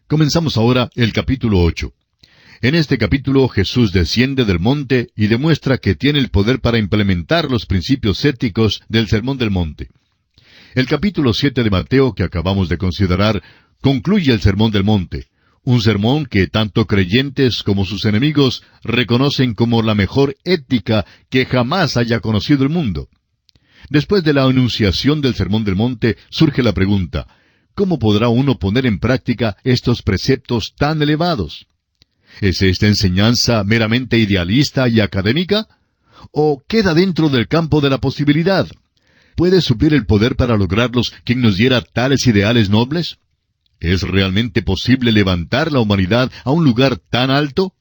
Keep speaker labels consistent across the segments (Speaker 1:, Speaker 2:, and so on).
Speaker 1: Comenzamos ahora el capítulo 8. En este capítulo Jesús desciende del monte y demuestra que tiene el poder para implementar los principios éticos del Sermón del Monte. El capítulo 7 de Mateo que acabamos de considerar concluye el Sermón del Monte, un sermón que tanto creyentes como sus enemigos reconocen como la mejor ética que jamás haya conocido el mundo. Después de la enunciación del Sermón del Monte surge la pregunta: ¿cómo podrá uno poner en práctica estos preceptos tan elevados? ¿Es esta enseñanza meramente idealista y académica? ¿O queda dentro del campo de la posibilidad? ¿Puede suplir el poder para lograrlos quien nos diera tales ideales nobles? ¿Es realmente posible levantar la humanidad a un lugar tan alto?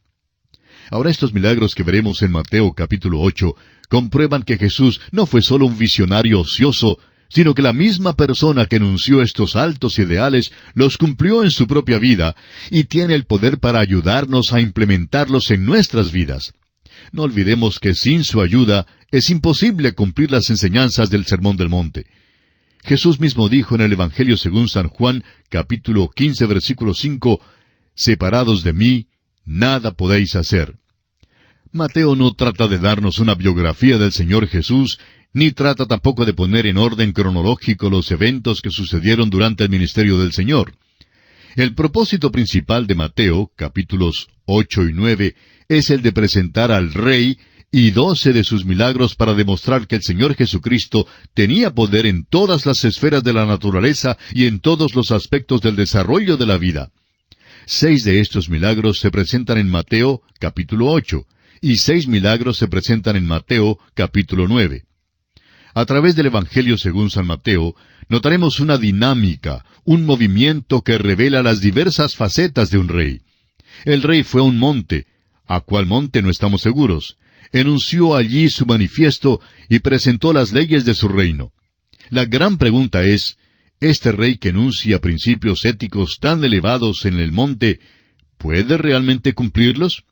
Speaker 1: Ahora estos milagros que veremos en Mateo capítulo 8 comprueban que Jesús no fue solo un visionario ocioso, sino que la misma persona que enunció estos altos ideales los cumplió en su propia vida y tiene el poder para ayudarnos a implementarlos en nuestras vidas. No olvidemos que sin su ayuda es imposible cumplir las enseñanzas del Sermón del Monte. Jesús mismo dijo en el Evangelio según San Juan, capítulo 15, versículo 5, «Separados de mí, nada podéis hacer». Mateo no trata de darnos una biografía del Señor Jesús, ni trata tampoco de poner en orden cronológico los eventos que sucedieron durante el ministerio del Señor. El propósito principal de Mateo, capítulos 8 y 9, es el de presentar al Rey y 12 de sus milagros para demostrar que el Señor Jesucristo tenía poder en todas las esferas de la naturaleza y en todos los aspectos del desarrollo de la vida. 6 de estos milagros se presentan en Mateo, capítulo 8, y 6 milagros se presentan en Mateo, capítulo 9. A través del Evangelio según San Mateo, notaremos una dinámica, un movimiento que revela las diversas facetas de un rey. El rey fue a un monte, ¿a cuál monte no estamos seguros? Enunció allí su manifiesto y presentó las leyes de su reino. La gran pregunta es, ¿este rey que enuncia principios éticos tan elevados en el monte, puede realmente cumplirlos?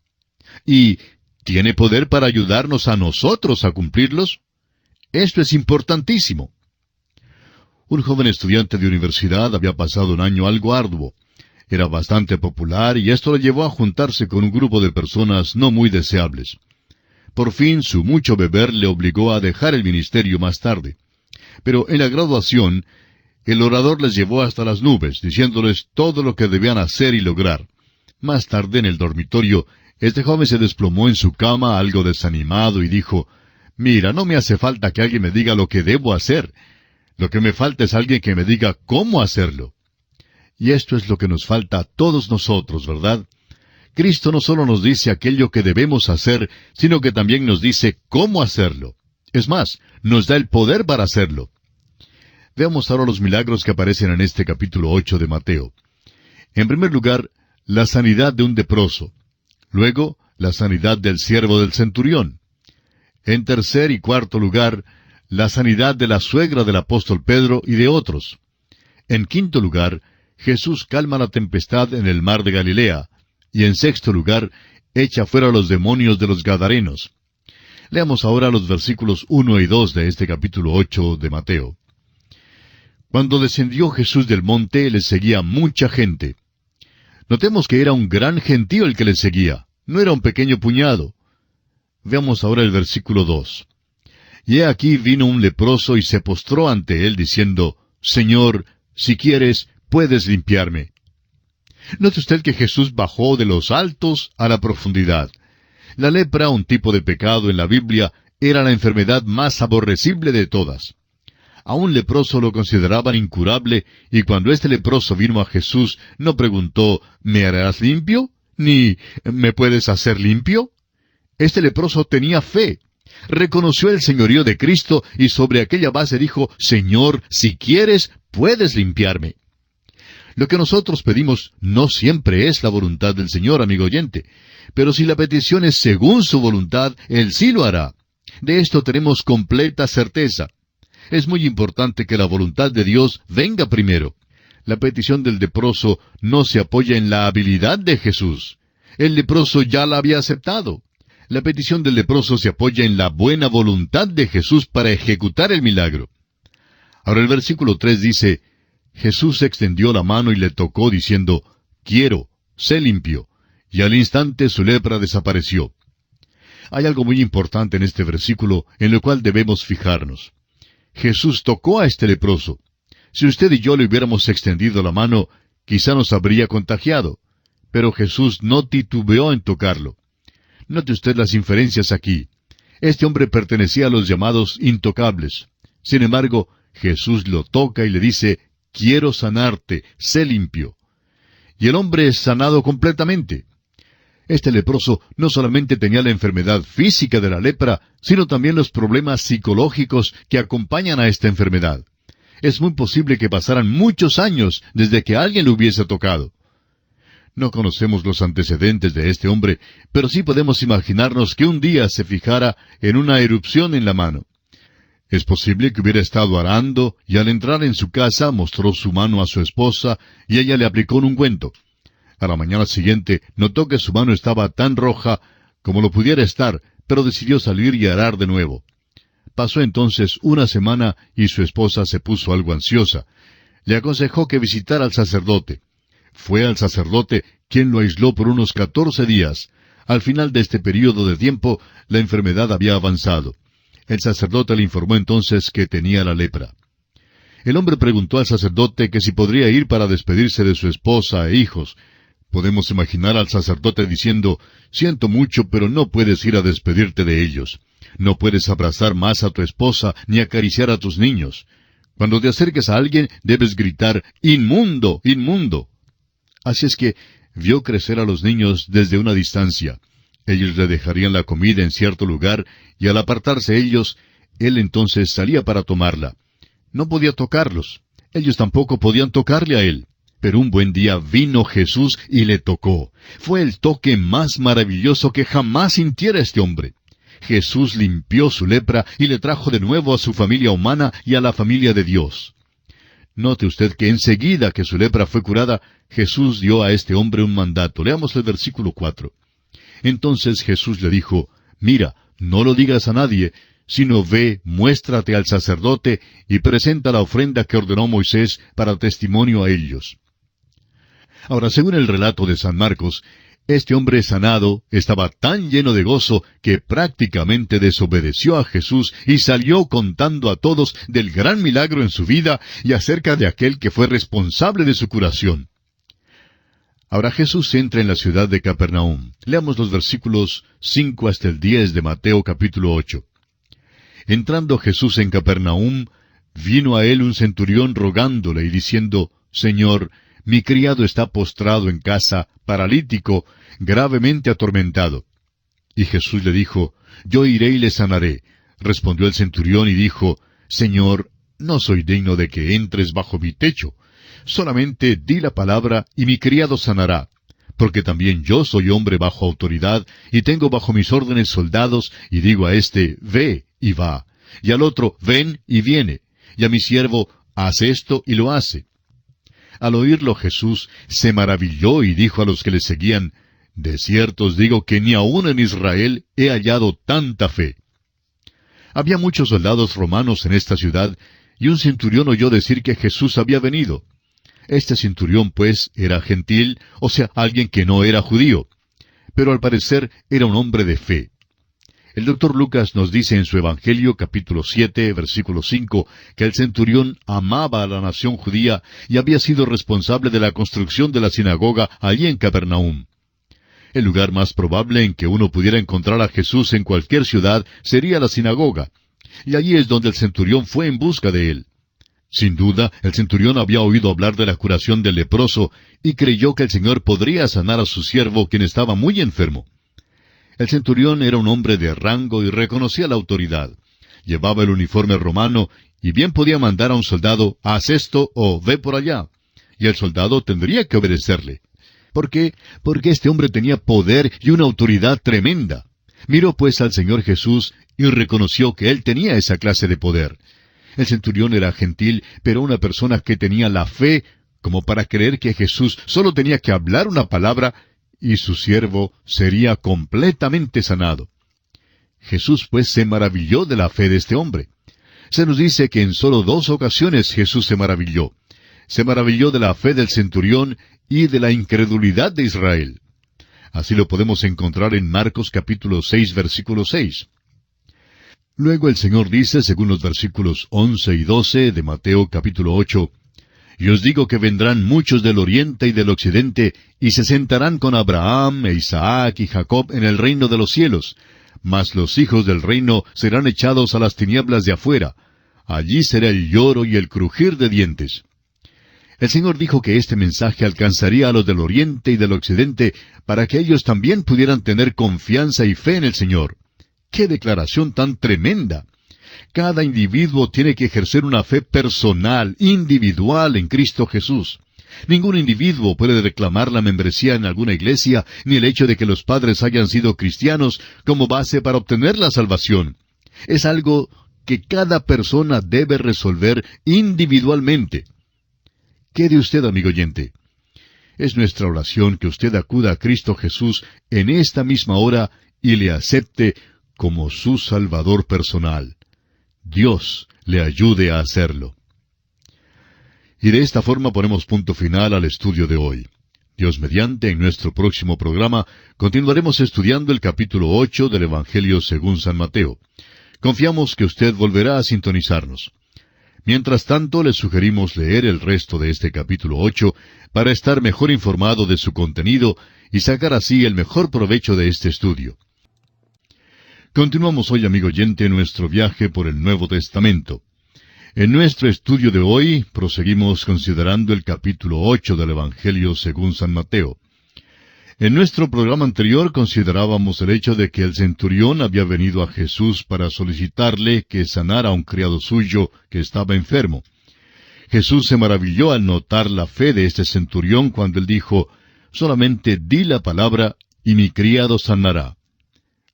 Speaker 1: ¿Y tiene poder para ayudarnos a nosotros a cumplirlos? Esto es importantísimo. Un joven estudiante de universidad había pasado un año algo arduo. Era bastante popular y esto le llevó a juntarse con un grupo de personas no muy deseables. Por fin, su mucho beber le obligó a dejar el ministerio más tarde. Pero en la graduación, el orador les llevó hasta las nubes, diciéndoles todo lo que debían hacer y lograr. Más tarde, en el dormitorio, este joven se desplomó en su cama algo desanimado y dijo: «Mira, no me hace falta que alguien me diga lo que debo hacer. Lo que me falta es alguien que me diga cómo hacerlo». Y esto es lo que nos falta a todos nosotros, ¿verdad? Cristo no solo nos dice aquello que debemos hacer, sino que también nos dice cómo hacerlo. Es más, nos da el poder para hacerlo. Veamos ahora los milagros que aparecen en este capítulo 8 de Mateo. En primer lugar, la sanidad de un leproso. Luego, la sanidad del siervo del centurión. En tercer y cuarto lugar, la sanidad de la suegra del apóstol Pedro y de otros. En quinto lugar, Jesús calma la tempestad en el mar de Galilea. Y en sexto lugar, echa fuera los demonios de los Gadarenos. Leamos ahora los versículos 1 y 2 de este capítulo 8 de Mateo. Cuando descendió Jesús del monte, le seguía mucha gente. Notemos que era un gran gentío el que le seguía, no era un pequeño puñado. Veamos ahora el versículo 2. Y he aquí vino un leproso y se postró ante él, diciendo: «Señor, si quieres, puedes limpiarme». Note usted que Jesús bajó de los altos a la profundidad. La lepra, un tipo de pecado en la Biblia, era la enfermedad más aborrecible de todas. A un leproso lo consideraban incurable, y cuando este leproso vino a Jesús, no preguntó: «¿Me harás limpio?», ni «¿Me puedes hacer limpio?». Este leproso tenía fe. Reconoció el señorío de Cristo y sobre aquella base dijo: «Señor, si quieres, puedes limpiarme». Lo que nosotros pedimos no siempre es la voluntad del Señor, amigo oyente. Pero si la petición es según su voluntad, Él sí lo hará. De esto tenemos completa certeza. Es muy importante que la voluntad de Dios venga primero. La petición del leproso no se apoya en la habilidad de Jesús. El leproso ya la había aceptado. La petición del leproso se apoya en la buena voluntad de Jesús para ejecutar el milagro. Ahora el versículo 3 dice: Jesús extendió la mano y le tocó, diciendo: quiero, sé limpio. Y al instante su lepra desapareció. Hay algo muy importante en este versículo en lo cual debemos fijarnos. Jesús tocó a este leproso. Si usted y yo le hubiéramos extendido la mano, quizá nos habría contagiado. Pero Jesús no titubeó en tocarlo. Note usted las inferencias aquí. Este hombre pertenecía a los llamados intocables. Sin embargo, Jesús lo toca y le dice, quiero sanarte, sé limpio. Y el hombre es sanado completamente. Este leproso no solamente tenía la enfermedad física de la lepra, sino también los problemas psicológicos que acompañan a esta enfermedad. Es muy posible que pasaran muchos años desde que alguien lo hubiese tocado. No conocemos los antecedentes de este hombre, pero sí podemos imaginarnos que un día se fijara en una erupción en la mano. Es posible que hubiera estado arando y al entrar en su casa mostró su mano a su esposa y ella le aplicó un ungüento. A la mañana siguiente notó que su mano estaba tan roja como lo pudiera estar, pero decidió salir y arar de nuevo. Pasó entonces una semana y su esposa se puso algo ansiosa. Le aconsejó que visitara al sacerdote. Fue al sacerdote, quien lo aisló por unos 14 días. Al final de este período de tiempo, la enfermedad había avanzado. El sacerdote le informó entonces que tenía la lepra. El hombre preguntó al sacerdote que si podría ir para despedirse de su esposa e hijos. Podemos imaginar al sacerdote diciendo, siento mucho, pero no puedes ir a despedirte de ellos. No puedes abrazar más a tu esposa ni acariciar a tus niños. Cuando te acerques a alguien, debes gritar, ¡inmundo, inmundo! Así es que vio crecer a los niños desde una distancia. Ellos le dejarían la comida en cierto lugar, y al apartarse ellos, él entonces salía para tomarla. No podía tocarlos. Ellos tampoco podían tocarle a él. Pero un buen día vino Jesús y le tocó. Fue el toque más maravilloso que jamás sintiera este hombre. Jesús limpió su lepra y le trajo de nuevo a su familia humana y a la familia de Dios. Note usted que enseguida que su lepra fue curada, Jesús dio a este hombre un mandato. Leamos el versículo 4. Entonces Jesús le dijo, mira, no lo digas a nadie, sino ve, muéstrate al sacerdote y presenta la ofrenda que ordenó Moisés para testimonio a ellos. Ahora, según el relato de San Marcos, este hombre sanado estaba tan lleno de gozo que prácticamente desobedeció a Jesús y salió contando a todos del gran milagro en su vida y acerca de aquel que fue responsable de su curación. Ahora Jesús entra en la ciudad de Capernaum. Leamos los versículos 5 hasta el 10 de Mateo capítulo 8. Entrando Jesús en Capernaum, vino a él un centurión rogándole y diciendo, Señor, mi criado está postrado en casa, paralítico, gravemente atormentado. Y Jesús le dijo, Yo iré y le sanaré. Respondió el centurión y dijo, Señor, no soy digno de que entres bajo mi techo. Solamente di la palabra y mi criado sanará. Porque también yo soy hombre bajo autoridad y tengo bajo mis órdenes soldados y digo a éste, ve y va. Y al otro, ven y viene. Y a mi siervo, haz esto y lo hace. Al oírlo Jesús se maravilló y dijo a los que le seguían, De cierto os digo que ni aun en Israel he hallado tanta fe. Había muchos soldados romanos en esta ciudad, y un centurión oyó decir que Jesús había venido. Este centurión, pues, era gentil, o sea, alguien que no era judío. Pero al parecer era un hombre de fe. El doctor Lucas nos dice en su Evangelio, capítulo 7, versículo 5, que el centurión amaba a la nación judía y había sido responsable de la construcción de la sinagoga allí en Capernaum. El lugar más probable en que uno pudiera encontrar a Jesús en cualquier ciudad sería la sinagoga. Y allí es donde el centurión fue en busca de él. Sin duda, el centurión había oído hablar de la curación del leproso y creyó que el Señor podría sanar a su siervo, quien estaba muy enfermo. El centurión era un hombre de rango y reconocía la autoridad. Llevaba el uniforme romano y bien podía mandar a un soldado, haz esto o ve por allá. Y el soldado tendría que obedecerle. ¿Por qué? Porque este hombre tenía poder y una autoridad tremenda. Miró pues al Señor Jesús y reconoció que él tenía esa clase de poder. El centurión era gentil, pero una persona que tenía la fe como para creer que Jesús solo tenía que hablar una palabra y su siervo sería completamente sanado. Jesús pues se maravilló de la fe de este hombre. Se nos dice que en solo 2 ocasiones Jesús se maravilló. se maravilló de la fe del centurión y de la incredulidad de Israel. Así lo podemos encontrar en Marcos capítulo 6, versículo 6. Luego el Señor dice, según los versículos 11 y 12 de Mateo capítulo 8, «Y os digo que vendrán muchos del oriente y del occidente, y se sentarán con Abraham, e Isaac y Jacob en el reino de los cielos, mas los hijos del reino serán echados a las tinieblas de afuera. Allí será el lloro y el crujir de dientes». El Señor dijo que este mensaje alcanzaría a los del oriente y del occidente para que ellos también pudieran tener confianza y fe en el Señor. ¡Qué declaración tan tremenda! Cada individuo tiene que ejercer una fe personal, individual en Cristo Jesús. Ningún individuo puede reclamar la membresía en alguna iglesia, ni el hecho de que los padres hayan sido cristianos como base para obtener la salvación. Es algo que cada persona debe resolver individualmente. Quede usted, amigo oyente. Es nuestra oración que usted acuda a Cristo Jesús en esta misma hora y le acepte como su Salvador personal. Dios le ayude a hacerlo. Y de esta forma ponemos punto final al estudio de hoy. Dios mediante, en nuestro próximo programa, continuaremos estudiando el capítulo 8 del Evangelio según San Mateo. Confiamos que usted volverá a sintonizarnos. Mientras tanto, le sugerimos leer el resto de este capítulo 8 para estar mejor informado de su contenido y sacar así el mejor provecho de este estudio. Continuamos hoy, amigo oyente, nuestro viaje por el Nuevo Testamento. En nuestro estudio de hoy, proseguimos considerando el capítulo 8 del Evangelio según San Mateo. En nuestro programa anterior considerábamos el hecho de que el centurión había venido a Jesús para solicitarle que sanara a un criado suyo que estaba enfermo. Jesús se maravilló al notar la fe de este centurión cuando él dijo, «Solamente di la palabra y mi criado sanará».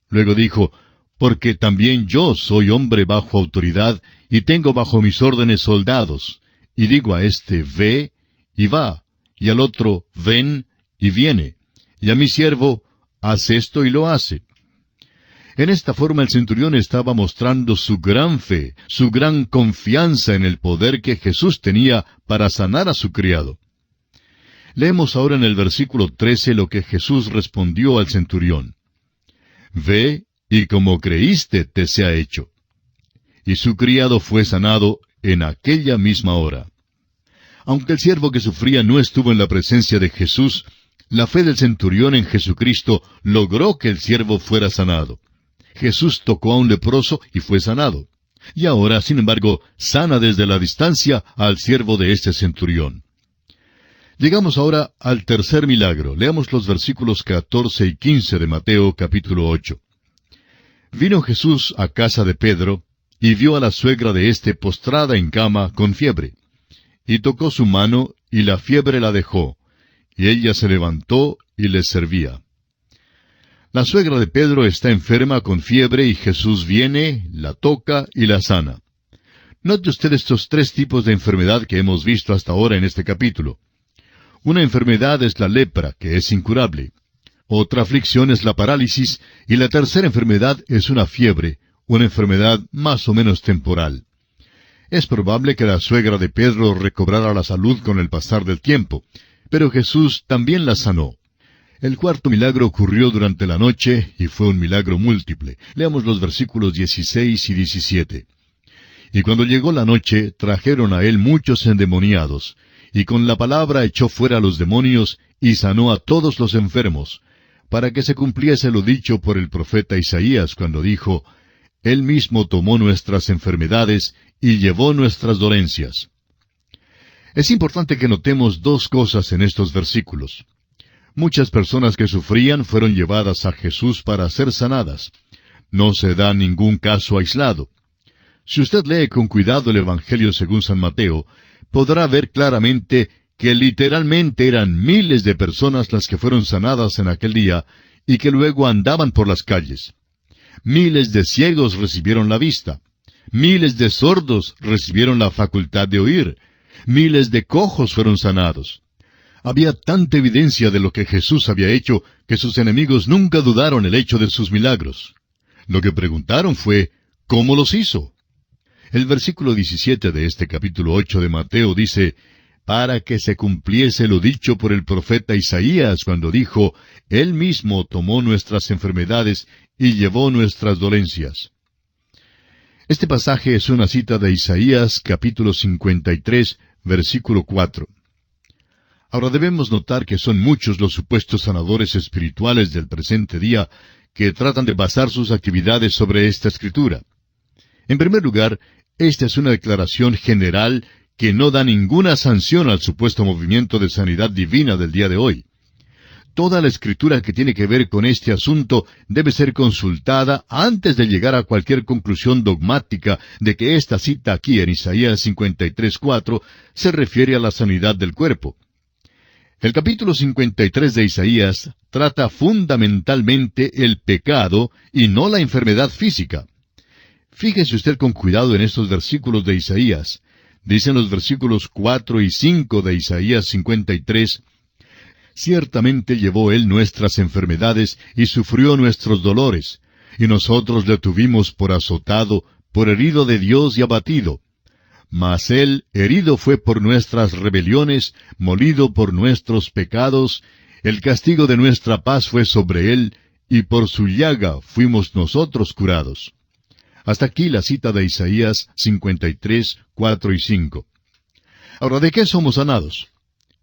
Speaker 1: Luego dijo, «Porque también yo soy hombre bajo autoridad y tengo bajo mis órdenes soldados, y digo a este, ve, y va, y al otro, ven, y viene, y a mi siervo, haz esto y lo hace». En esta forma el centurión estaba mostrando su gran fe, su gran confianza en el poder que Jesús tenía para sanar a su criado. Leemos ahora en el versículo 13 lo que Jesús respondió al centurión. «Ve, y como creíste te sea hecho». Y su criado fue sanado en aquella misma hora. Aunque el siervo que sufría no estuvo en la presencia de Jesús, la fe del centurión en Jesucristo logró que el siervo fuera sanado. Jesús tocó a un leproso y fue sanado. Y ahora, sin embargo, sana desde la distancia al siervo de este centurión. Llegamos ahora al tercer milagro. Leamos los versículos 14 y 15 de Mateo capítulo 8. Vino Jesús a casa de Pedro, y vio a la suegra de éste postrada en cama con fiebre. Y tocó su mano, y la fiebre la dejó, y ella se levantó y les servía. La suegra de Pedro está enferma con fiebre, y Jesús viene, la toca y la sana. Note usted estos tres tipos de enfermedad que hemos visto hasta ahora en este capítulo. Una enfermedad es la lepra, que es incurable. Otra aflicción es la parálisis, y la tercera enfermedad es una fiebre, una enfermedad más o menos temporal. Es probable que la suegra de Pedro recobrara la salud con el pasar del tiempo, pero Jesús también la sanó. El cuarto milagro ocurrió durante la noche, y fue un milagro múltiple. Leamos los versículos 16 y 17. Y cuando llegó la noche, trajeron a él muchos endemoniados, y con la palabra echó fuera a los demonios, y sanó a todos los enfermos, para que se cumpliese lo dicho por el profeta Isaías, cuando dijo, «Él mismo tomó nuestras enfermedades y llevó nuestras dolencias». Es importante que notemos dos cosas en estos versículos. Muchas personas que sufrían fueron llevadas a Jesús para ser sanadas. No se da ningún caso aislado. Si usted lee con cuidado el Evangelio según San Mateo, podrá ver claramente que literalmente eran miles de personas las que fueron sanadas en aquel día y que luego andaban por las calles. Miles de ciegos recibieron la vista. Miles de sordos recibieron la facultad de oír. Miles de cojos fueron sanados. Había tanta evidencia de lo que Jesús había hecho que sus enemigos nunca dudaron el hecho de sus milagros. Lo que preguntaron fue, ¿cómo los hizo? El versículo 17 de este capítulo 8 de Mateo dice, para que se cumpliese lo dicho por el profeta Isaías cuando dijo, Él mismo tomó nuestras enfermedades y llevó nuestras dolencias. Este pasaje es una cita de Isaías capítulo 53, versículo 4. Ahora debemos notar que son muchos los supuestos sanadores espirituales del presente día que tratan de basar sus actividades sobre esta escritura. En primer lugar, esta es una declaración general que no da ninguna sanción al supuesto movimiento de sanidad divina del día de hoy. Toda la escritura que tiene que ver con este asunto debe ser consultada antes de llegar a cualquier conclusión dogmática de que esta cita aquí en Isaías 53:4 se refiere a la sanidad del cuerpo. El capítulo 53 de Isaías trata fundamentalmente el pecado y no la enfermedad física. Fíjese usted con cuidado en estos versículos de Isaías. Dicen los versículos 4 y 5 de Isaías 53, Ciertamente llevó Él nuestras enfermedades y sufrió nuestros dolores, y nosotros le tuvimos por azotado, por herido de Dios y abatido. Mas Él herido fue por nuestras rebeliones, molido por nuestros pecados, el castigo de nuestra paz fue sobre Él, y por su llaga fuimos nosotros curados. Hasta aquí la cita de Isaías 53, 4 y 5. Ahora, ¿de qué somos sanados?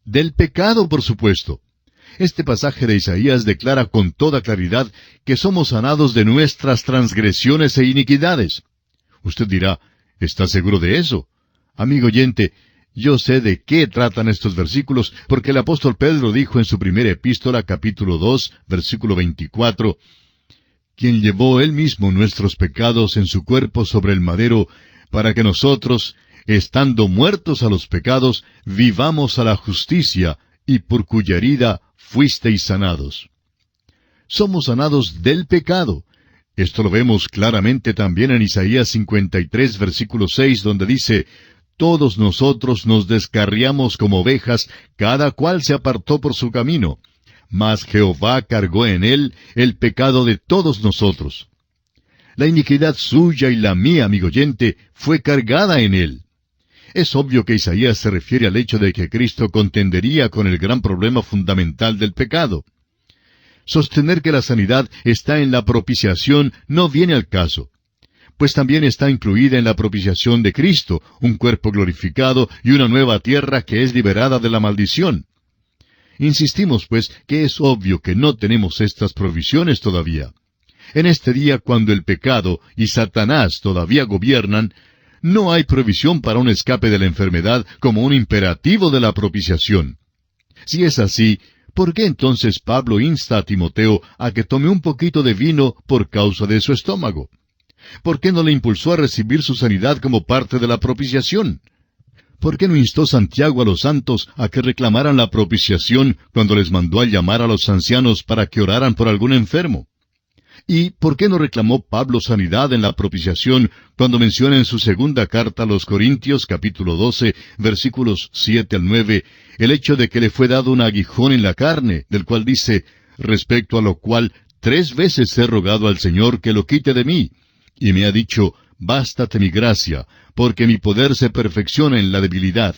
Speaker 1: Del pecado, por supuesto. Este pasaje de Isaías declara con toda claridad que somos sanados de nuestras transgresiones e iniquidades. Usted dirá, ¿está seguro de eso? Amigo oyente, yo sé de qué tratan estos versículos, porque el apóstol Pedro dijo en su primera epístola, capítulo 2, versículo 24, quien llevó Él mismo nuestros pecados en su cuerpo sobre el madero, para que nosotros, estando muertos a los pecados, vivamos a la justicia, y por cuya herida fuisteis sanados. Somos sanados del pecado. Esto lo vemos claramente también en Isaías 53, versículo 6, donde dice, Todos nosotros nos descarriamos como ovejas, cada cual se apartó por su camino, mas Jehová cargó en él el pecado de todos nosotros. La iniquidad suya y la mía, amigo oyente, fue cargada en él. Es obvio que Isaías se refiere al hecho de que Cristo contendería con el gran problema fundamental del pecado. Sostener que la sanidad está en la propiciación no viene al caso, pues también está incluida en la propiciación de Cristo, un cuerpo glorificado y una nueva tierra que es liberada de la maldición. Insistimos, pues, que es obvio que no tenemos estas provisiones todavía. En este día, cuando el pecado y Satanás todavía gobiernan, no hay provisión para un escape de la enfermedad como un imperativo de la propiciación. Si es así, ¿por qué entonces Pablo insta a Timoteo a que tome un poquito de vino por causa de su estómago? ¿Por qué no le impulsó a recibir su sanidad como parte de la propiciación? ¿Por qué no instó Santiago a los santos a que reclamaran la propiciación cuando les mandó a llamar a los ancianos para que oraran por algún enfermo? ¿Y por qué no reclamó Pablo sanidad en la propiciación cuando menciona en su segunda carta a los Corintios, capítulo 12, versículos 7 al 9, el hecho de que le fue dado un aguijón en la carne, del cual dice, respecto a lo cual 3 veces he rogado al Señor que lo quite de mí, y me ha dicho, bástate mi gracia, porque mi poder se perfecciona en la debilidad.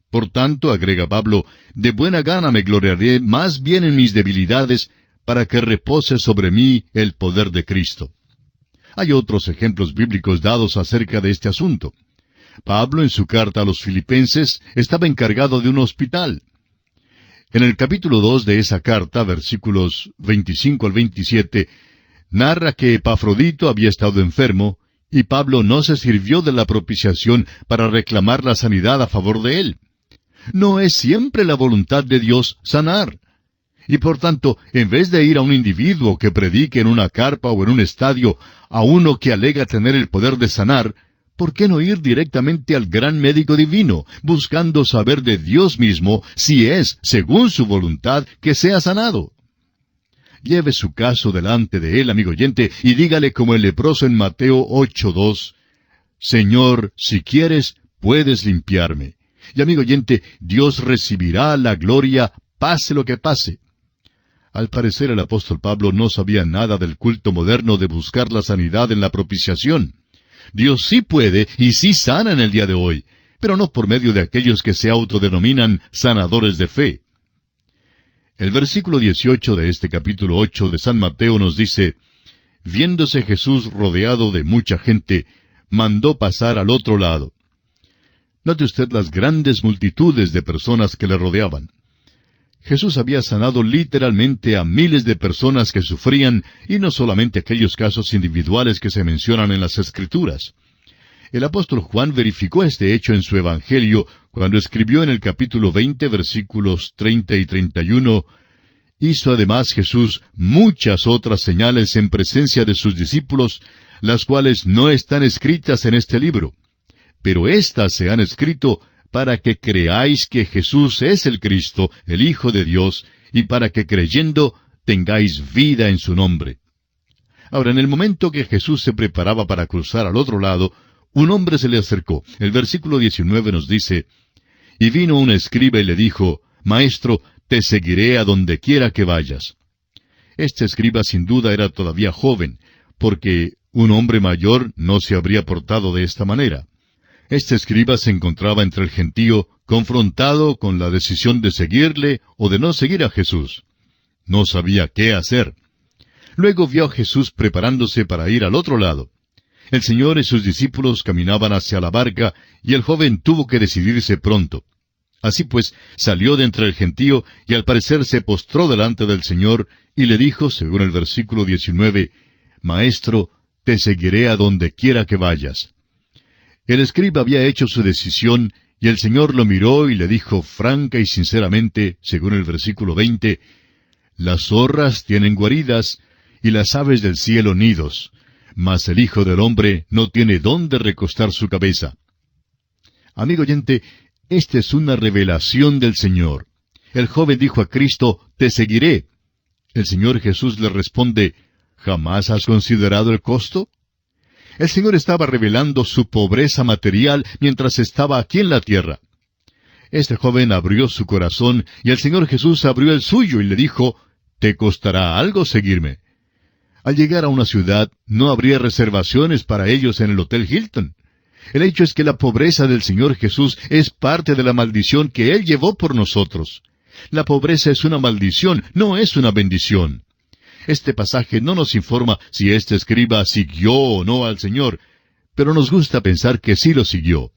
Speaker 1: Por tanto, agrega Pablo, de buena gana me gloriaré más bien en mis debilidades, para que repose sobre mí el poder de Cristo. Hay otros ejemplos bíblicos dados acerca de este asunto. Pablo, en su carta a los Filipenses, estaba encargado de un hospital. En el capítulo 2 de esa carta, versículos 25 al 27, narra que Epafrodito había estado enfermo, y Pablo no se sirvió de la propiciación para reclamar la sanidad a favor de él. No es siempre la voluntad de Dios sanar. Y por tanto, en vez de ir a un individuo que predique en una carpa o en un estadio, a uno que alega tener el poder de sanar, ¿por qué no ir directamente al gran médico divino, buscando saber de Dios mismo si es, según su voluntad, que sea sanado? Lleve su caso delante de él, amigo oyente, y dígale como el leproso en Mateo 8:2, Señor, si quieres, puedes limpiarme. Y amigo oyente, Dios recibirá la gloria, pase lo que pase. Al parecer el apóstol Pablo no sabía nada del culto moderno de buscar la sanidad en la propiciación. Dios sí puede y sí sana en el día de hoy, pero no por medio de aquellos que se autodenominan sanadores de fe. El versículo 18 de este capítulo 8 de San Mateo nos dice: viéndose Jesús rodeado de mucha gente, mandó pasar al otro lado. Note usted las grandes multitudes de personas que le rodeaban. Jesús había sanado literalmente a miles de personas que sufrían, y no solamente aquellos casos individuales que se mencionan en las Escrituras. El apóstol Juan verificó este hecho en su Evangelio cuando escribió en el capítulo 20, versículos 30 y 31, hizo además Jesús muchas otras señales en presencia de sus discípulos, las cuales no están escritas en este libro. Pero éstas se han escrito para que creáis que Jesús es el Cristo, el Hijo de Dios, y para que creyendo tengáis vida en su nombre. Ahora, en el momento que Jesús se preparaba para cruzar al otro lado, un hombre se le acercó. El versículo 19 nos dice: y vino un escriba y le dijo: Maestro, te seguiré a donde quiera que vayas. Este escriba sin duda era todavía joven, porque un hombre mayor no se habría portado de esta manera. Este escriba se encontraba entre el gentío, confrontado con la decisión de seguirle o de no seguir a Jesús. No sabía qué hacer. Luego vio a Jesús preparándose para ir al otro lado. El Señor y sus discípulos caminaban hacia la barca, y el joven tuvo que decidirse pronto. Así pues, salió de entre el gentío, y al parecer se postró delante del Señor, y le dijo, según el versículo 19, Maestro, te seguiré a donde quiera que vayas. El escriba había hecho su decisión, y el Señor lo miró y le dijo franca y sinceramente, según el versículo 20, Las zorras tienen guaridas, y las aves del cielo nidos, mas el Hijo del Hombre no tiene dónde recostar su cabeza. Amigo oyente, esta es una revelación del Señor. El joven dijo a Cristo, te seguiré. El Señor Jesús le responde, ¿jamás has considerado el costo? El Señor estaba revelando su pobreza material mientras estaba aquí en la tierra. Este joven abrió su corazón, y el Señor Jesús abrió el suyo y le dijo, ¿te costará algo seguirme? Al llegar a una ciudad, no habría reservaciones para ellos en el Hotel Hilton. El hecho es que la pobreza del Señor Jesús es parte de la maldición que Él llevó por nosotros. La pobreza es una maldición, no es una bendición. Este pasaje no nos informa si este escriba siguió o no al Señor, pero nos gusta pensar que sí lo siguió.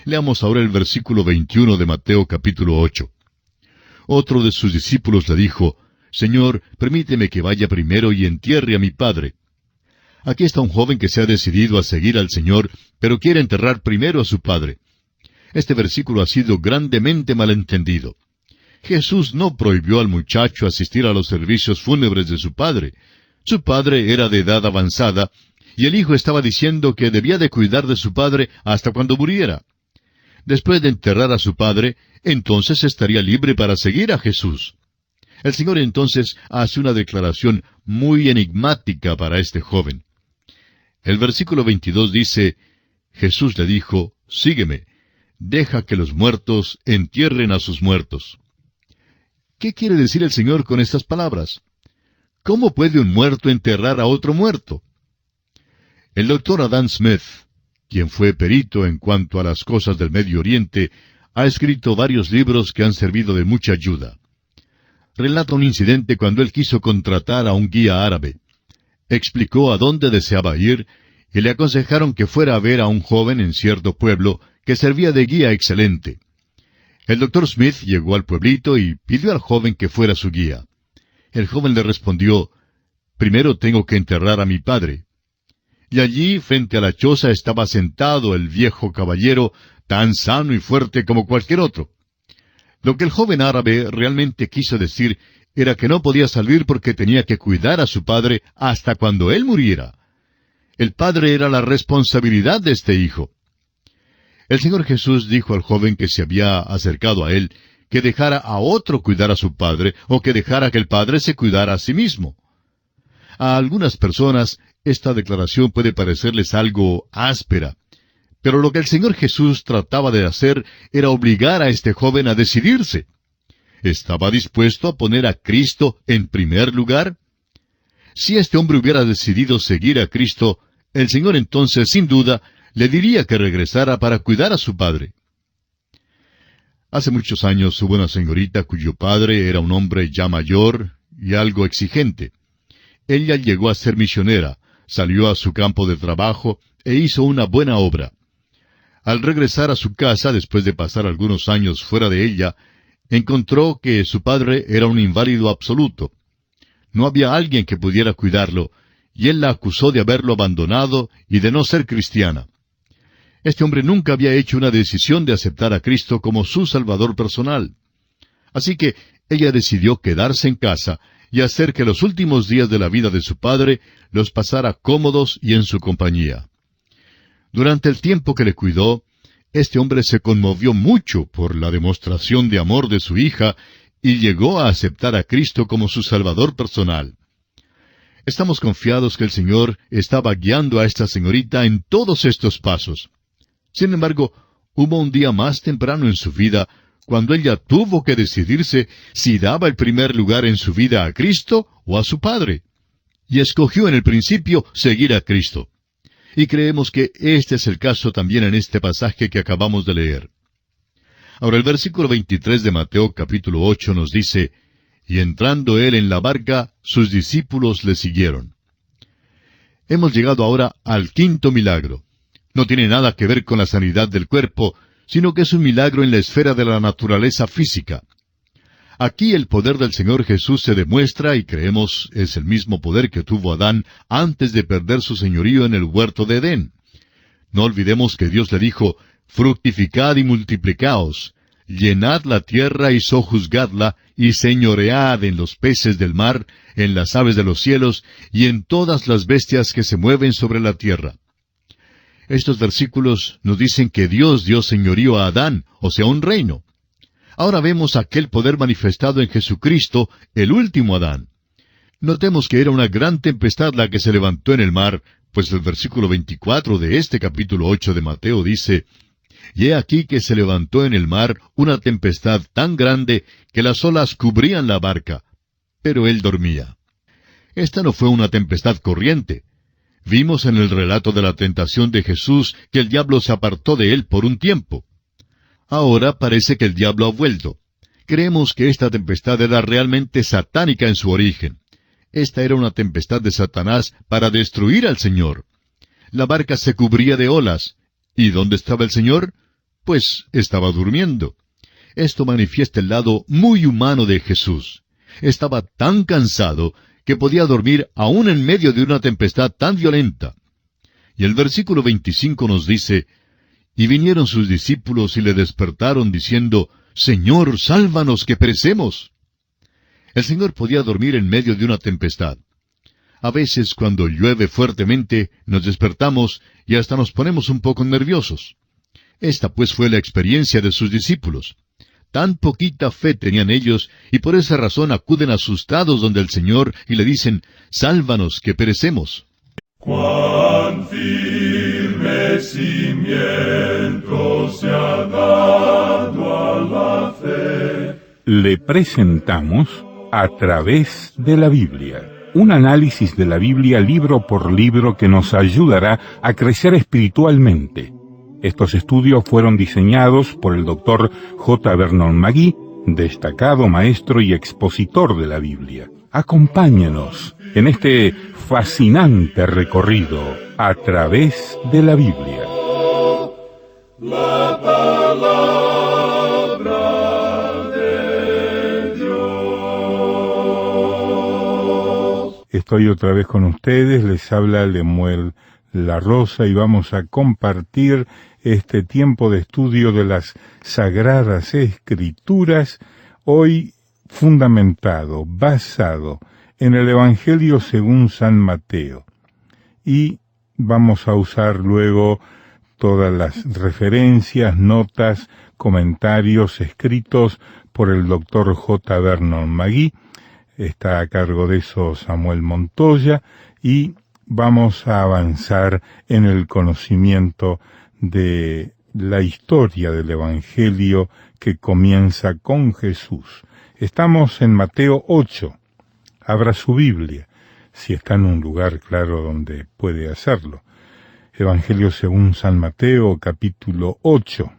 Speaker 1: Leamos ahora el versículo 21 de Mateo capítulo 8. Otro de sus discípulos le dijo, Señor, permíteme que vaya primero y entierre a mi padre. Aquí está un joven que se ha decidido a seguir al Señor, pero quiere enterrar primero a su padre. Este versículo ha sido grandemente malentendido. Jesús no prohibió al muchacho asistir a los servicios fúnebres de su padre. Su padre era de edad avanzada, y el hijo estaba diciendo que debía de cuidar de su padre hasta cuando muriera. Después de enterrar a su padre, entonces estaría libre para seguir a Jesús. El Señor entonces hace una declaración muy enigmática para este joven. El versículo 22 dice, Jesús le dijo, sígueme, deja que los muertos entierren a sus muertos. ¿Qué quiere decir el Señor con estas palabras? ¿Cómo puede un muerto enterrar a otro muerto? El doctor Adam Smith, quien fue perito en cuanto a las cosas del Medio Oriente, ha escrito varios libros que han servido de mucha ayuda. Relata un incidente cuando él quiso contratar a un guía árabe. Explicó a dónde deseaba ir, y le aconsejaron que fuera a ver a un joven en cierto pueblo que servía de guía excelente. El doctor Smith llegó al pueblito y pidió al joven que fuera su guía. El joven le respondió, primero tengo que enterrar a mi padre. Y allí, frente a la choza, estaba sentado el viejo caballero, tan sano y fuerte como cualquier otro. Lo que el joven árabe realmente quiso decir era que no podía salir porque tenía que cuidar a su padre hasta cuando él muriera. El padre era la responsabilidad de este hijo. El Señor Jesús dijo al joven que se había acercado a él que dejara a otro cuidar a su padre o que dejara que el padre se cuidara a sí mismo. A algunas personas esta declaración puede parecerles algo áspera, pero lo que el Señor Jesús trataba de hacer era obligar a este joven a decidirse. ¿Estaba dispuesto a poner a Cristo en primer lugar? Si este hombre hubiera decidido seguir a Cristo, el Señor entonces, sin duda, le diría que regresara para cuidar a su padre. Hace muchos años hubo una señorita cuyo padre era un hombre ya mayor y algo exigente. Ella llegó a ser misionera, salió a su campo de trabajo e hizo una buena obra. Al regresar a su casa, después de pasar algunos años fuera de ella, encontró que su padre era un inválido absoluto. No había alguien que pudiera cuidarlo, y él la acusó de haberlo abandonado y de no ser cristiana. Este hombre nunca había hecho una decisión de aceptar a Cristo como su Salvador personal. Así que ella decidió quedarse en casa y hacer que los últimos días de la vida de su padre los pasara cómodos y en su compañía. Durante el tiempo que le cuidó, este hombre se conmovió mucho por la demostración de amor de su hija y llegó a aceptar a Cristo como su Salvador personal. Estamos confiados que el Señor estaba guiando a esta señorita en todos estos pasos. Sin embargo, hubo un día más temprano en su vida cuando ella tuvo que decidirse si daba el primer lugar en su vida a Cristo o a su padre. Y escogió en el principio seguir a Cristo. Y creemos que este es el caso también en este pasaje que acabamos de leer. Ahora el versículo 23 de Mateo capítulo 8 nos dice, «Y entrando él en la barca, sus discípulos le siguieron». Hemos llegado ahora al quinto milagro. No tiene nada que ver con la sanidad del cuerpo, sino que es un milagro en la esfera de la naturaleza física. Aquí el poder del Señor Jesús se demuestra y creemos es el mismo poder que tuvo Adán antes de perder su señorío en el huerto de Edén. No olvidemos que Dios le dijo, «Fructificad y multiplicaos, llenad la tierra y sojuzgadla, y señoread en los peces del mar, en las aves de los cielos, y en todas las bestias que se mueven sobre la tierra». Estos versículos nos dicen que Dios dio señorío a Adán, o sea, un reino. Ahora vemos aquel poder manifestado en Jesucristo, el último Adán. Notemos que era una gran tempestad la que se levantó en el mar, pues el versículo 24 de este capítulo 8 de Mateo dice, «Y he aquí que se levantó en el mar una tempestad tan grande que las olas cubrían la barca, pero él dormía». Esta no fue una tempestad corriente. Vimos en el relato de la tentación de Jesús que el diablo se apartó de él por un tiempo. Ahora parece que el diablo ha vuelto. Creemos que esta tempestad era realmente satánica en su origen. Esta era una tempestad de Satanás para destruir al Señor. La barca se cubría de olas. ¿Y dónde estaba el Señor? Pues estaba durmiendo. Esto manifiesta el lado muy humano de Jesús. Estaba tan cansado que podía dormir aún en medio de una tempestad tan violenta. Y el versículo 25 nos dice, «Y vinieron sus discípulos y le despertaron diciendo, Señor, sálvanos que perecemos». El Señor podía dormir en medio de una tempestad. A veces cuando llueve fuertemente nos despertamos y hasta nos ponemos un poco nerviosos. Esta pues fue la experiencia de sus discípulos. Tan poquita fe tenían ellos, y por esa razón acuden asustados donde el Señor y le dicen, «Sálvanos, que perecemos».
Speaker 2: Cuán firme cimiento se ha dado a la fe.
Speaker 3: Le presentamos A través de la Biblia, un análisis de la Biblia libro por libro que nos ayudará a crecer espiritualmente. Estos estudios fueron diseñados por el Dr. J. Vernon McGee, destacado maestro y expositor de la Biblia. Acompáñenos en este fascinante recorrido a través de la Biblia.
Speaker 2: La palabra de Dios.
Speaker 3: Estoy otra vez con ustedes, les habla Lemuel La Rosa y vamos a compartir este tiempo de estudio de las Sagradas Escrituras, hoy fundamentado, basado en el Evangelio según San Mateo. Y vamos a usar luego todas las referencias, notas, comentarios escritos por el Dr. J. Vernon McGee. Está a cargo de eso Samuel Montoya y vamos a avanzar en el conocimiento de la historia del Evangelio que comienza con Jesús. Estamos en Mateo 8. Abra su Biblia, si está en un lugar claro donde puede hacerlo. Evangelio según San Mateo, capítulo 8.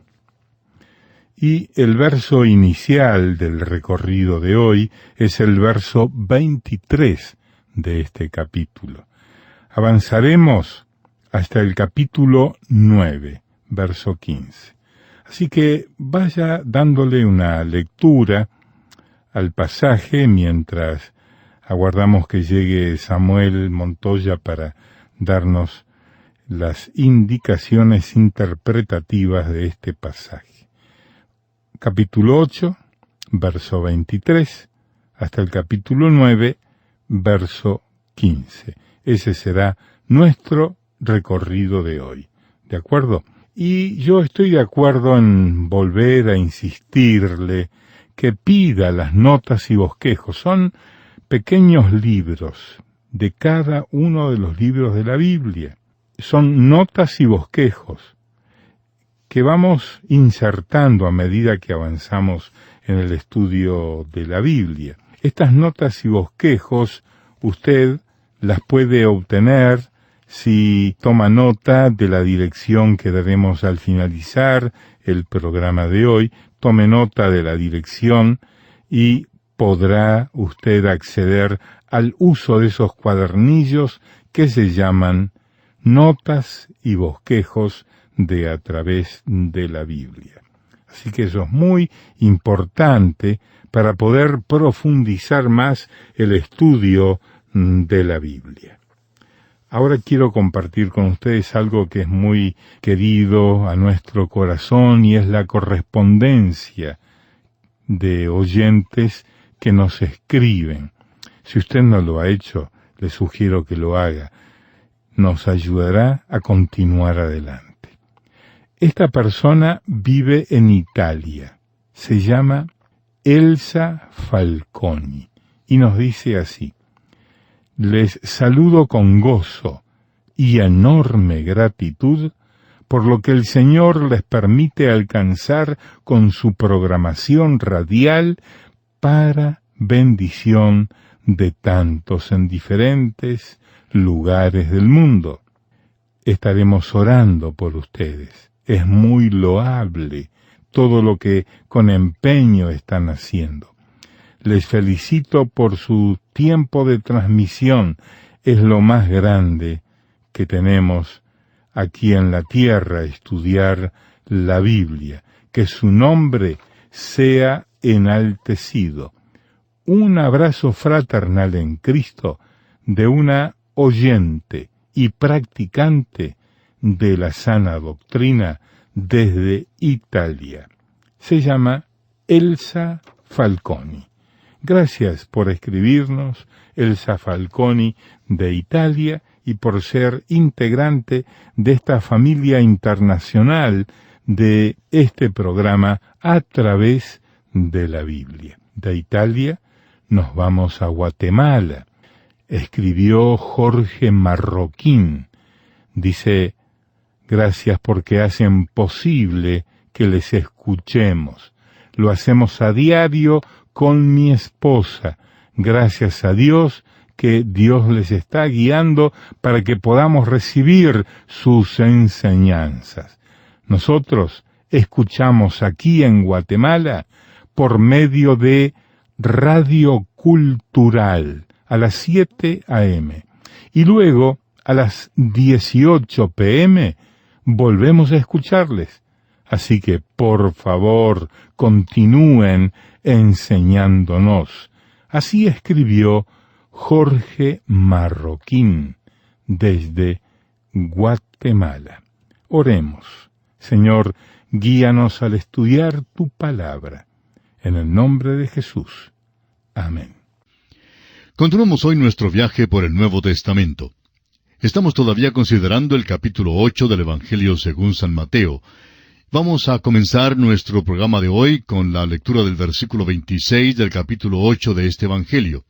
Speaker 3: Y el verso inicial del recorrido de hoy es el verso 23 de este capítulo. Avanzaremos hasta el capítulo 9, verso 15. Así que vaya dándole una lectura al pasaje mientras aguardamos que llegue Samuel Montoya para darnos las indicaciones interpretativas de este pasaje. Capítulo 8, verso 23, hasta el capítulo 9, verso 15. Ese será nuestro recorrido de hoy. ¿De acuerdo? Y yo estoy de acuerdo en volver a insistirle que pida las notas y bosquejos. Son pequeños libros de cada uno de los libros de la Biblia. Son notas y bosquejos que vamos insertando a medida que avanzamos en el estudio de la Biblia. Estas notas y bosquejos usted las puede obtener si toma nota de la dirección que daremos al finalizar el programa de hoy. Tome nota de la dirección y podrá usted acceder al uso de esos cuadernillos que se llaman notas y bosquejos de A Través de la Biblia. Así que eso es muy importante para poder profundizar más el estudio de la Biblia. Ahora quiero compartir con ustedes algo que es muy querido a nuestro corazón y es la correspondencia de oyentes que nos escriben. Si usted no lo ha hecho, le sugiero que lo haga. Nos ayudará a continuar adelante. Esta persona vive en Italia. Se llama Elsa Falconi y nos dice así: les saludo con gozo y enorme gratitud por lo que el Señor les permite alcanzar con su programación radial para bendición de tantos en diferentes lugares del mundo. Estaremos orando por ustedes. Es muy loable todo lo que con empeño están haciendo. Les felicito por su tiempo de transmisión. Es lo más grande que tenemos aquí en la tierra, estudiar la Biblia. Que su nombre sea enaltecido. Un abrazo fraternal en Cristo de una oyente y practicante de la sana doctrina desde Italia. Se llama Elsa Falconi. Gracias por escribirnos, Elsa Falconi de Italia, y por ser integrante de esta familia internacional de este programa A Través de la Biblia. De Italia nos vamos a Guatemala. Escribió Jorge Marroquín. Dice: gracias porque hacen posible que les escuchemos. Lo hacemos a diario con mi esposa. Gracias a Dios que Dios les está guiando para que podamos recibir sus enseñanzas. Nosotros escuchamos aquí en Guatemala por medio de Radio Cultural a las 7 a.m. y luego a las 18 p.m. volvemos a escucharles. Así que, por favor, continúen enseñándonos. Así escribió Jorge Marroquín desde Guatemala. Oremos. Señor, guíanos al estudiar tu palabra. En el nombre de Jesús. Amén.
Speaker 1: Continuamos hoy nuestro viaje por el Nuevo Testamento. Estamos todavía considerando el capítulo 8 del Evangelio según San Mateo. Vamos a comenzar nuestro programa de hoy con la lectura del versículo 26 del capítulo 8 de este Evangelio.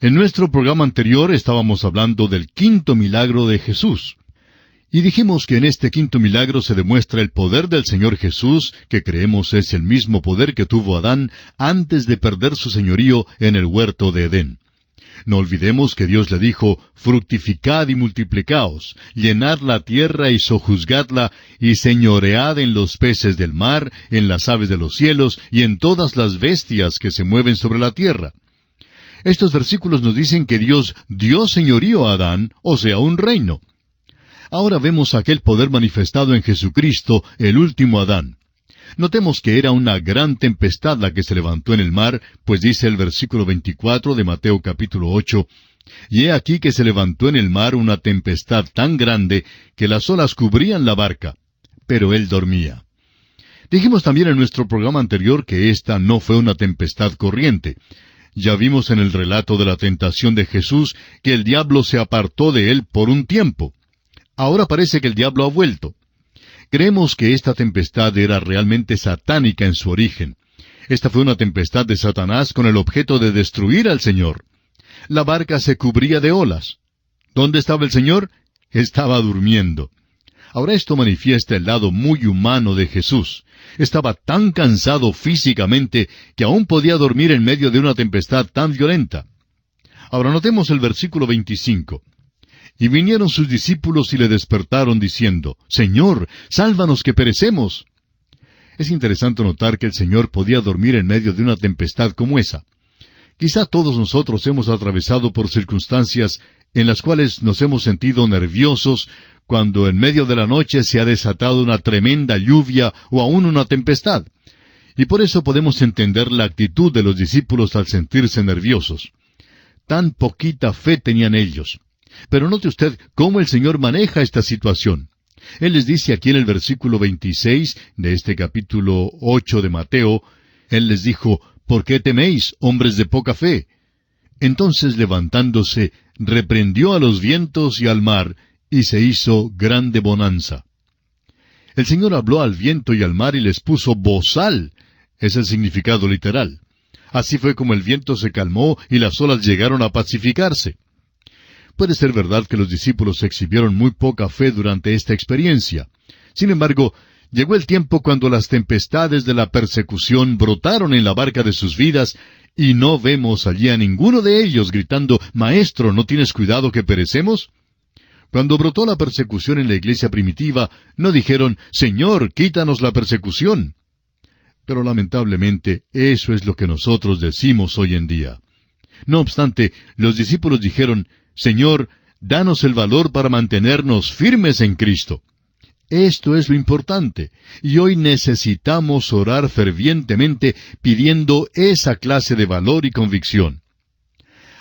Speaker 1: En nuestro programa anterior estábamos hablando del quinto milagro de Jesús. Y dijimos que en este quinto milagro se demuestra el poder del Señor Jesús, que creemos es el mismo poder que tuvo Adán antes de perder su señorío en el huerto de Edén. No olvidemos que Dios le dijo, fructificad y multiplicaos, llenad la tierra y sojuzgadla, y señoread en los peces del mar, en las aves de los cielos, y en todas las bestias que se mueven sobre la tierra. Estos versículos nos dicen que Dios dio señorío a Adán, o sea, un reino. Ahora vemos aquel poder manifestado en Jesucristo, el último Adán. Notemos que era una gran tempestad la que se levantó en el mar, pues dice el versículo 24 de Mateo capítulo 8, «Y he aquí que se levantó en el mar una tempestad tan grande que las olas cubrían la barca, pero él dormía». Dijimos también en nuestro programa anterior que esta no fue una tempestad corriente. Ya vimos en el relato de la tentación de Jesús que el diablo se apartó de él por un tiempo. Ahora parece que el diablo ha vuelto. Creemos que esta tempestad era realmente satánica en su origen. Esta fue una tempestad de Satanás con el objeto de destruir al Señor. La barca se cubría de olas. ¿Dónde estaba el Señor? Estaba durmiendo. Ahora esto manifiesta el lado muy humano de Jesús. Estaba tan cansado físicamente que aún podía dormir en medio de una tempestad tan violenta. Ahora notemos el versículo 25. Y vinieron sus discípulos y le despertaron diciendo, «Señor, sálvanos que perecemos». Es interesante notar que el Señor podía dormir en medio de una tempestad como esa. Quizá todos nosotros hemos atravesado por circunstancias en las cuales nos hemos sentido nerviosos cuando en medio de la noche se ha desatado una tremenda lluvia o aún una tempestad. Y por eso podemos entender la actitud de los discípulos al sentirse nerviosos. Tan poquita fe tenían ellos. Pero note usted cómo el Señor maneja esta situación. Él les dice aquí en el versículo 26 de este capítulo 8 de Mateo, Él les dijo, «¿Por qué teméis, hombres de poca fe?» Entonces levantándose, reprendió a los vientos y al mar, y se hizo grande bonanza. El Señor habló al viento y al mar y les puso bozal. Es el significado literal. Así fue como el viento se calmó y las olas llegaron a pacificarse. Puede ser verdad que los discípulos exhibieron muy poca fe durante esta experiencia. Sin embargo, llegó el tiempo cuando las tempestades de la persecución brotaron en la barca de sus vidas, y no vemos allí a ninguno de ellos gritando, «Maestro, ¿no tienes cuidado que perecemos?» Cuando brotó la persecución en la iglesia primitiva, no dijeron, «Señor, quítanos la persecución». Pero lamentablemente, eso es lo que nosotros decimos hoy en día. No obstante, los discípulos dijeron, «Señor, danos el valor para mantenernos firmes en Cristo». Esto es lo importante, y hoy necesitamos orar fervientemente pidiendo esa clase de valor y convicción.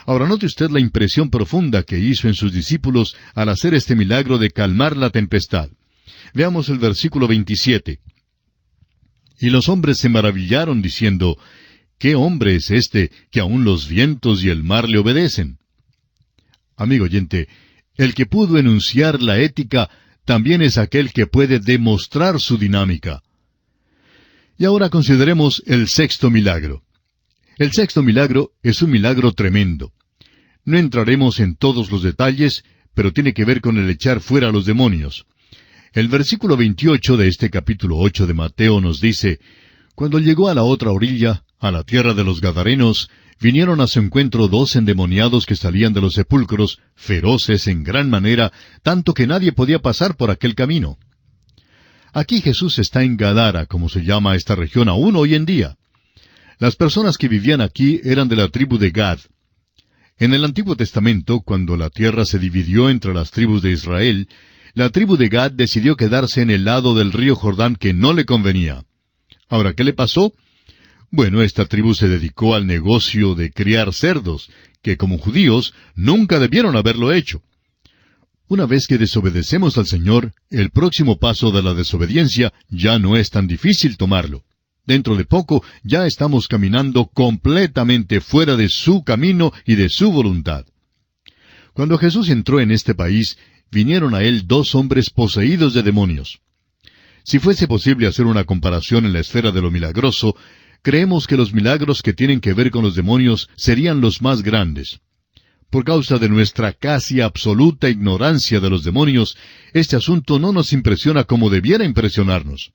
Speaker 1: Ahora note usted la impresión profunda que hizo en sus discípulos al hacer este milagro de calmar la tempestad. Veamos el versículo 27. Y los hombres se maravillaron diciendo, «¿Qué hombre es este que aun los vientos y el mar le obedecen?» Amigo oyente, el que pudo enunciar la ética también es aquel que puede demostrar su dinámica. Y ahora consideremos el sexto milagro. El sexto milagro es un milagro tremendo. No entraremos en todos los detalles, pero tiene que ver con el echar fuera a los demonios. El versículo 28 de este capítulo 8 de Mateo nos dice, «Cuando llegó a la otra orilla, a la tierra de los Gadarenos, vinieron a su encuentro 2 endemoniados que salían de los sepulcros, feroces en gran manera, tanto que nadie podía pasar por aquel camino». Aquí Jesús está en Gadara, como se llama esta región aún hoy en día. Las personas que vivían aquí eran de la tribu de Gad. En el Antiguo Testamento, cuando la tierra se dividió entre las tribus de Israel, la tribu de Gad decidió quedarse en el lado del río Jordán que no le convenía. Ahora, ¿qué le pasó? Bueno, esta tribu se dedicó al negocio de criar cerdos, que como judíos nunca debieron haberlo hecho. Una vez que desobedecemos al Señor, el próximo paso de la desobediencia ya no es tan difícil tomarlo. Dentro de poco ya estamos caminando completamente fuera de su camino y de su voluntad. Cuando Jesús entró en este país, vinieron a él 2 hombres poseídos de demonios. Si fuese posible hacer una comparación en la esfera de lo milagroso, creemos que los milagros que tienen que ver con los demonios serían los más grandes. Por causa de nuestra casi absoluta ignorancia de los demonios, este asunto no nos impresiona como debiera impresionarnos.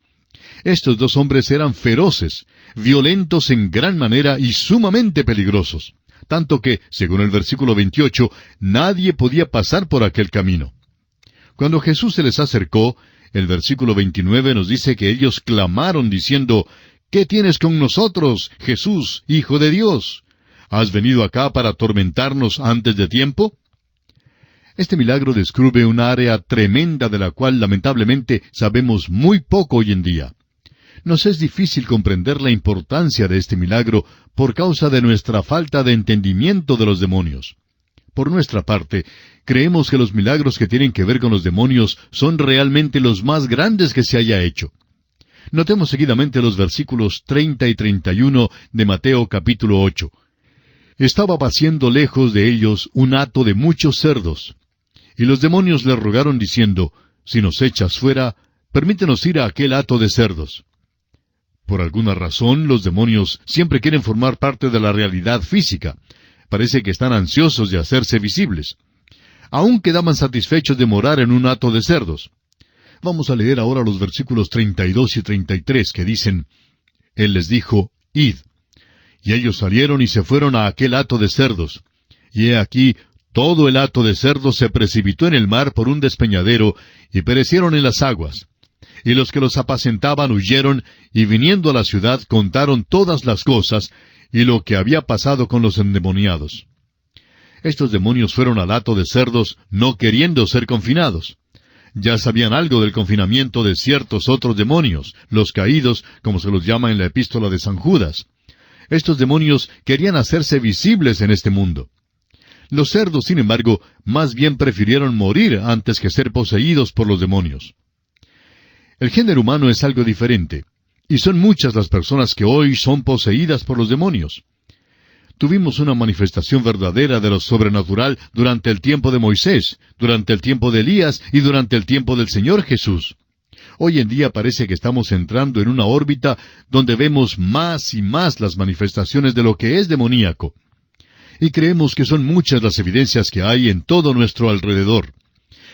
Speaker 1: Estos 2 hombres eran feroces, violentos en gran manera y sumamente peligrosos. tanto que, según el versículo 28, nadie podía pasar por aquel camino. Cuando Jesús se les acercó, el versículo 29 nos dice que ellos clamaron diciendo, ¿qué tienes con nosotros, Jesús, Hijo de Dios? ¿Has venido acá para atormentarnos antes de tiempo? Este milagro descubre un área tremenda de la cual lamentablemente sabemos muy poco hoy en día. Nos es difícil comprender la importancia de este milagro por causa de nuestra falta de entendimiento de los demonios. Por nuestra parte, creemos que los milagros que tienen que ver con los demonios son realmente los más grandes que se haya hecho. Notemos seguidamente los versículos 30 y 31 de Mateo capítulo 8. Estaba paciendo lejos de ellos un hato de muchos cerdos. Y los demonios le rogaron diciendo, si nos echas fuera, permítenos ir a aquel hato de cerdos. Por alguna razón, los demonios siempre quieren formar parte de la realidad física. Parece que están ansiosos de hacerse visibles. Aún quedaban satisfechos de morar en un hato de cerdos. Vamos a leer ahora los versículos 32 y 33 que dicen, Él les dijo, id. Y ellos salieron y se fueron a aquel hato de cerdos. Y he aquí, todo el hato de cerdos se precipitó en el mar por un despeñadero, y perecieron en las aguas. Y los que los apacentaban huyeron, y viniendo a la ciudad contaron todas las cosas, y lo que había pasado con los endemoniados. Estos demonios fueron al hato de cerdos, no queriendo ser confinados. Ya sabían algo del confinamiento de ciertos otros demonios, los caídos, como se los llama en la epístola de San Judas. Estos demonios querían hacerse visibles en este mundo. Los cerdos, sin embargo, más bien prefirieron morir antes que ser poseídos por los demonios. El género humano es algo diferente, y son muchas las personas que hoy son poseídas por los demonios. Tuvimos una manifestación verdadera de lo sobrenatural durante el tiempo de Moisés, durante el tiempo de Elías y durante el tiempo del Señor Jesús. Hoy en día parece que estamos entrando en una órbita donde vemos más y más las manifestaciones de lo que es demoníaco. Y creemos que son muchas las evidencias que hay en todo nuestro alrededor.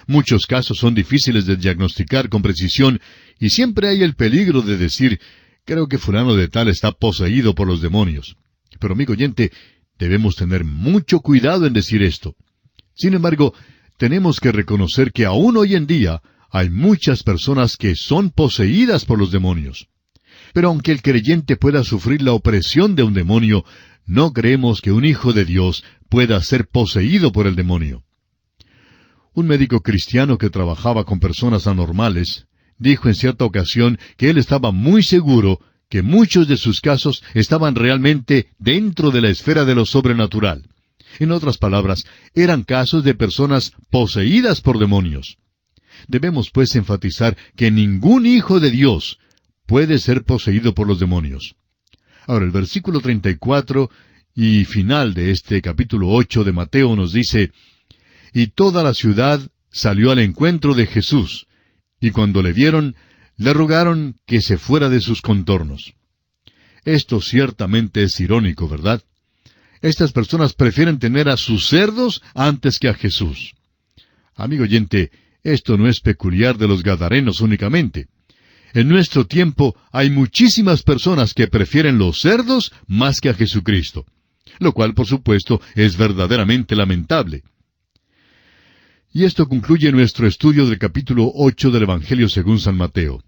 Speaker 1: Muchos casos son difíciles de diagnosticar con precisión, y siempre hay el peligro de decir, creo que fulano de tal está poseído por los demonios. Pero amigo oyente, debemos tener mucho cuidado en decir esto. Sin embargo, tenemos que reconocer que aún hoy en día hay muchas personas que son poseídas por los demonios. Pero aunque el creyente pueda sufrir la opresión de un demonio, no creemos que un hijo de Dios pueda ser poseído por el demonio. Un médico cristiano que trabajaba con personas anormales dijo en cierta ocasión que él estaba muy seguro que muchos de sus casos estaban realmente dentro de la esfera de lo sobrenatural. En otras palabras, eran casos de personas poseídas por demonios. Debemos pues enfatizar que ningún hijo de Dios puede ser poseído por los demonios. Ahora, el versículo 34 y final de este capítulo 8 de Mateo nos dice, y toda la ciudad salió al encuentro de Jesús, y cuando le vieron, le rogaron que se fuera de sus contornos. Esto ciertamente es irónico, ¿verdad? Estas personas prefieren tener a sus cerdos antes que a Jesús. Amigo oyente, esto no es peculiar de los gadarenos únicamente. En nuestro tiempo hay muchísimas personas que prefieren los cerdos más que a Jesucristo, lo cual, por supuesto, es verdaderamente lamentable. Y esto concluye nuestro estudio del capítulo 8 del Evangelio según San Mateo.